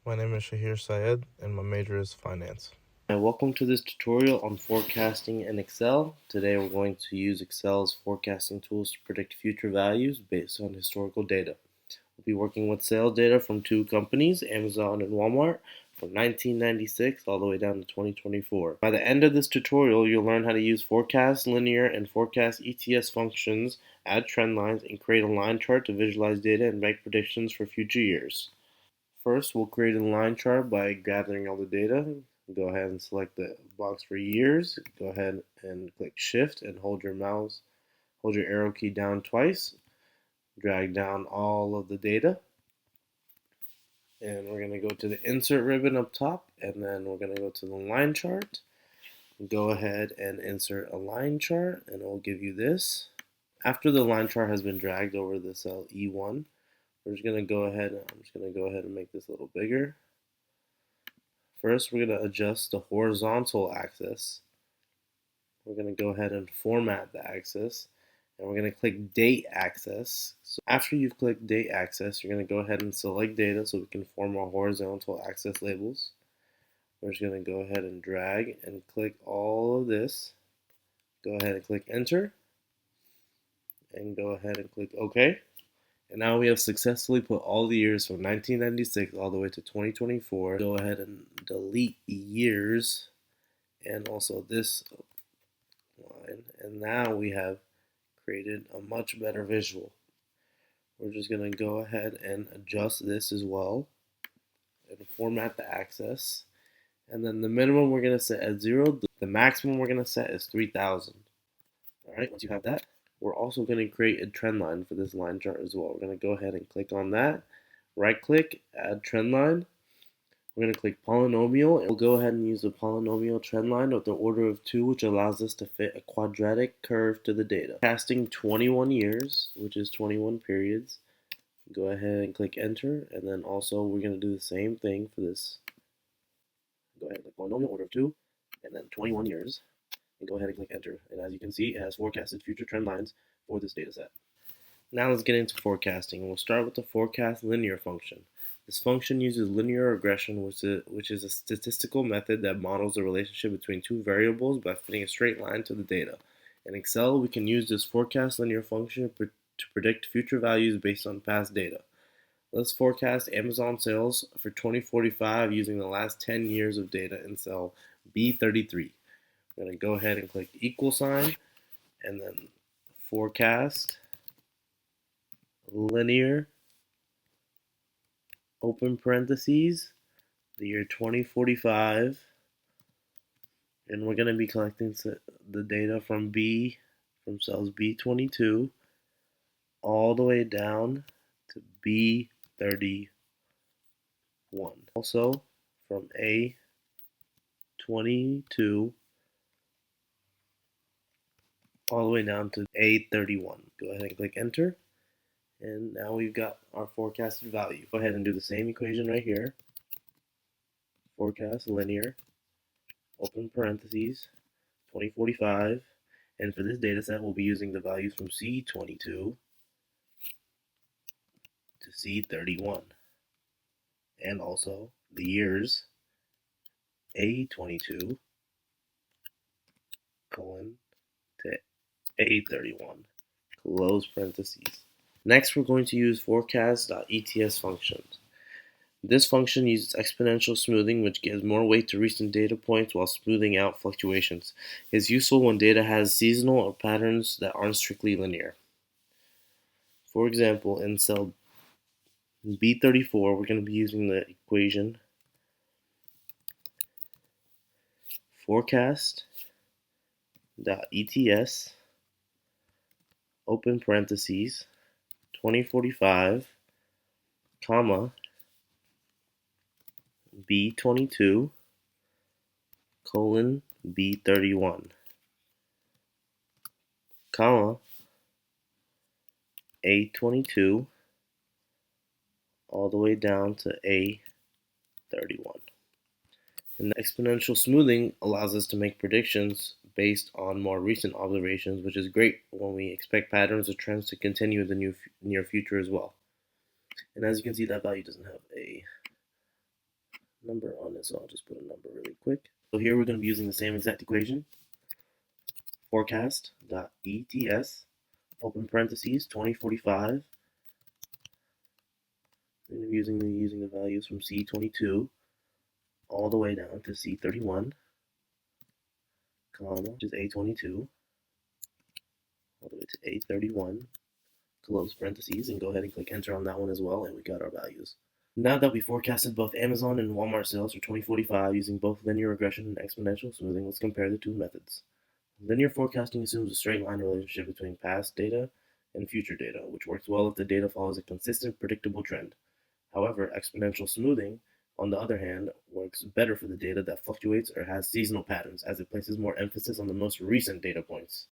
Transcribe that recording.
My name is Shahir Syed, and my major is finance. And welcome to this tutorial on forecasting in Excel. Today we're going to use Excel's forecasting tools to predict future values based on historical data. We'll be working with sales data from two companies, Amazon and Walmart, from 1996 all the way down to 2024. By the end of this tutorial, you'll learn how to use forecast, linear, and forecast ETS functions, add trend lines, and create a line chart to visualize data and make predictions for future years. First, we'll create a line chart by gathering all the data. Go ahead and select the box for years. Go ahead and click Shift and hold your arrow key down twice. Drag down all of the data. And we're going to go to the Insert ribbon up top, and then we're going to go to the line chart. Go ahead and insert a line chart, and it will give you this. After the line chart has been dragged over the cell E1, I'm just going to go ahead and make this a little bigger. First, we're going to adjust the horizontal axis. We're going to go ahead and format the axis, and we're going to click Date Axis. So after you've clicked Date Axis, you're going to go ahead and select data so we can form our horizontal axis labels. We're just going to go ahead and drag and click all of this. Go ahead and click Enter, and go ahead and click OK. And now we have successfully put all the years from 1996 all the way to 2024. Go ahead and delete years and also this line. And now we have created a much better visual. We're just going to go ahead and adjust this as well and format the axis. And then the minimum we're going to set at 0. The maximum we're going to set is 3,000. Alright, once you have that, we're also going to create a trend line for this line chart as well. We're going to go ahead and click on that. Right click, add trend line. We're going to click polynomial, and we'll go ahead and use the polynomial trend line with the order of 2, which allows us to fit a quadratic curve to the data. Casting 21 years, which is 21 periods. Go ahead and click enter, and then also we're going to do the same thing for this. Go ahead and click polynomial order of 2, and then 21 years. And go ahead and click enter, and as you can see, it has forecasted future trend lines for this data set. Now let's get into forecasting. We'll start with the forecast linear function. This function uses linear regression, which is a statistical method that models the relationship between two variables by fitting a straight line to the data. In Excel, we can use this forecast linear function to predict future values based on past data. Let's forecast Amazon sales for 2045 using the last 10 years of data in cell B33. I'm going to go ahead and click equal sign, and then forecast linear open parentheses the year 2045, and we're going to be collecting the data from cells B22 all the way down to B31. Also from A22 all the way down to A31. Go ahead and click enter, and now we've got our forecasted value. Go ahead and do the same equation right here. Forecast linear open parentheses 2045, and for this data set we'll be using the values from C22 to C31, and also the years A22 colon to A31 close parentheses. Next, we're going to use forecast.ets functions. This function uses exponential smoothing, which gives more weight to recent data points while smoothing out fluctuations. It's useful when data has seasonal or patterns that aren't strictly linear. For example, in cell B34, we're going to be using the equation forecast.ets open parentheses 2045 comma B22 colon B31 comma A22 all the way down to A31. And the exponential smoothing allows us to make predictions based on more recent observations, which is great when we expect patterns or trends to continue in the near future as well. And as you can see, that value doesn't have a number on it, so I'll just put a number really quick. So here we're going to be using the same exact equation. Forecast.ets, open parentheses, 2045. We're going to be using the values from C22 all the way down to C31, comma, which is A22, all the way to A31, close parentheses, and go ahead and click enter on that one as well, and we got our values. Now that we forecasted both Amazon and Walmart sales for 2045 using both linear regression and exponential smoothing, let's compare the two methods. Linear forecasting assumes a straight line relationship between past data and future data, which works well if the data follows a consistent, predictable trend. However, exponential smoothing, on the other hand, works better for the data that fluctuates or has seasonal patterns, as it places more emphasis on the most recent data points.